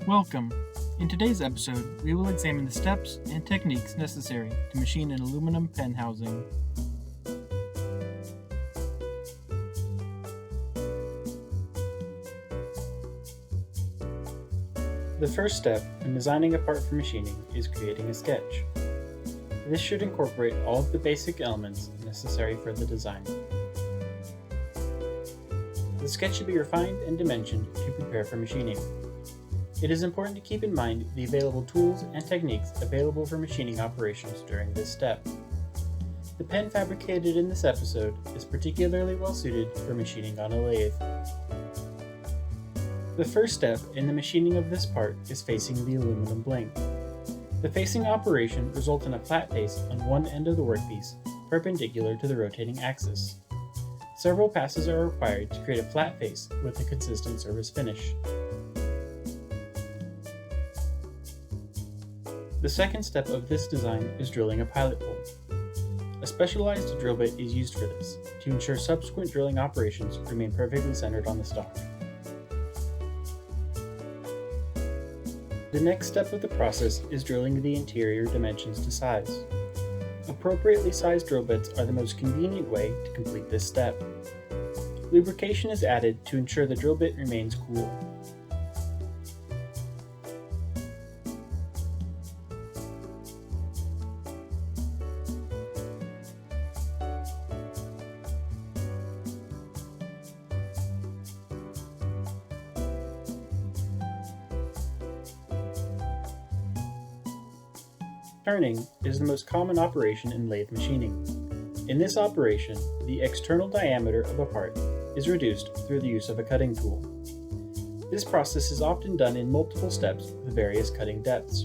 Welcome! In today's episode, we will examine the steps and techniques necessary to machine an aluminum pen housing. The first step in designing a part for machining is creating a sketch. This should incorporate all of the basic elements necessary for the design. The sketch should be refined and dimensioned to prepare for machining. It is important to keep in mind the available tools and techniques available for machining operations during this step. The pen fabricated in this episode is particularly well suited for machining on a lathe. The first step in the machining of this part is facing the aluminum blank. The facing operation results in a flat face on one end of the workpiece, perpendicular to the rotating axis. Several passes are required to create a flat face with a consistent surface finish. The second step of this design is drilling a pilot hole. A specialized drill bit is used for this, to ensure subsequent drilling operations remain perfectly centered on the stock. The next step of the process is drilling the interior dimensions to size. Appropriately sized drill bits are the most convenient way to complete this step. Lubrication is added to ensure the drill bit remains cool. Turning is the most common operation in lathe machining. In this operation, the external diameter of a part is reduced through the use of a cutting tool. This process is often done in multiple steps with various cutting depths.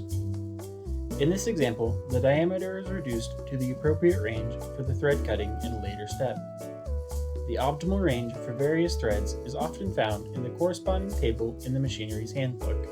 In this example, the diameter is reduced to the appropriate range for the thread cutting in a later step. The optimal range for various threads is often found in the corresponding table in the machinery's handbook.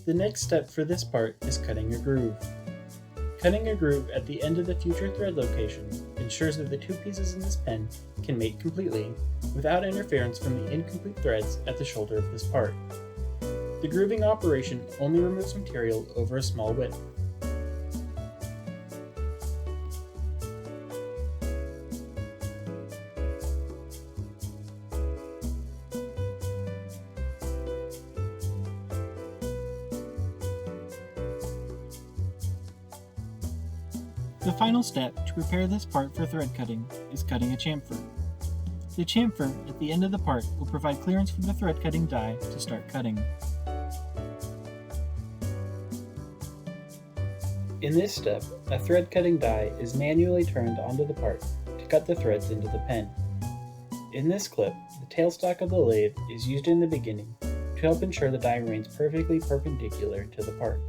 The next step for this part is cutting a groove. Cutting a groove at the end of the future thread location ensures that the two pieces in this pen can mate completely without interference from the incomplete threads at the shoulder of this part. The grooving operation only removes material over a small width. The final step to prepare this part for thread cutting is cutting a chamfer. The chamfer at the end of the part will provide clearance for the thread cutting die to start cutting. In this step, a thread cutting die is manually turned onto the part to cut the threads into the pen. In this clip, the tailstock of the lathe is used in the beginning to help ensure the die remains perfectly perpendicular to the part.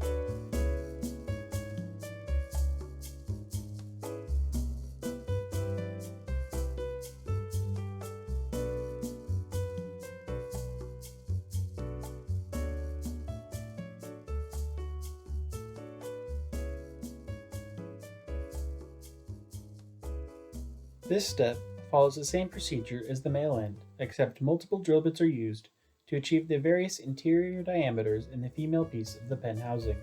This step follows the same procedure as the male end, except multiple drill bits are used to achieve the various interior diameters in the female piece of the pen housing.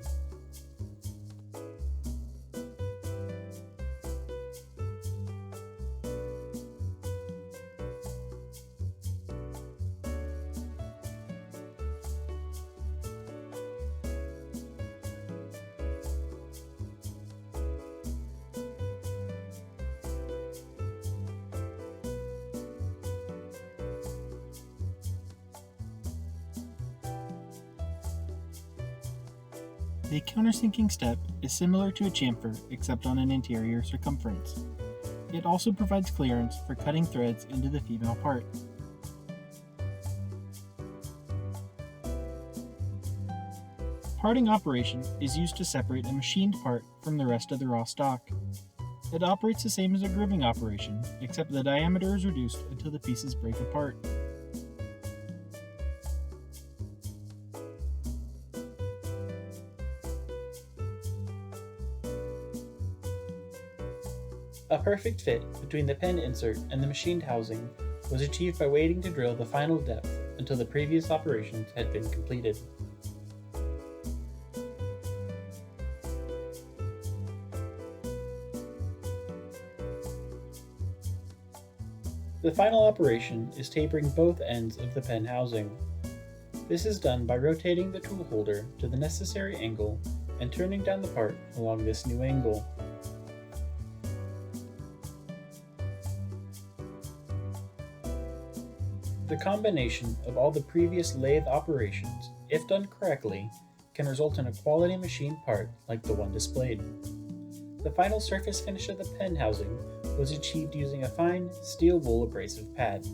The countersinking step is similar to a chamfer except on an interior circumference. It also provides clearance for cutting threads into the female part. parting operation is used to separate a machined part from the rest of the raw stock. It operates the same as a grooving operation, except the diameter is reduced until the pieces break apart. A perfect fit between the pen insert and the machined housing was achieved by waiting to drill the final depth until the previous operations had been completed. The final operation is tapering both ends of the pen housing. This is done by rotating the tool holder to the necessary angle and turning down the part along this new angle. The combination of all the previous lathe operations, if done correctly, can result in a quality machined part like the one displayed. The final surface finish of the pen housing was achieved using a fine steel wool abrasive pad.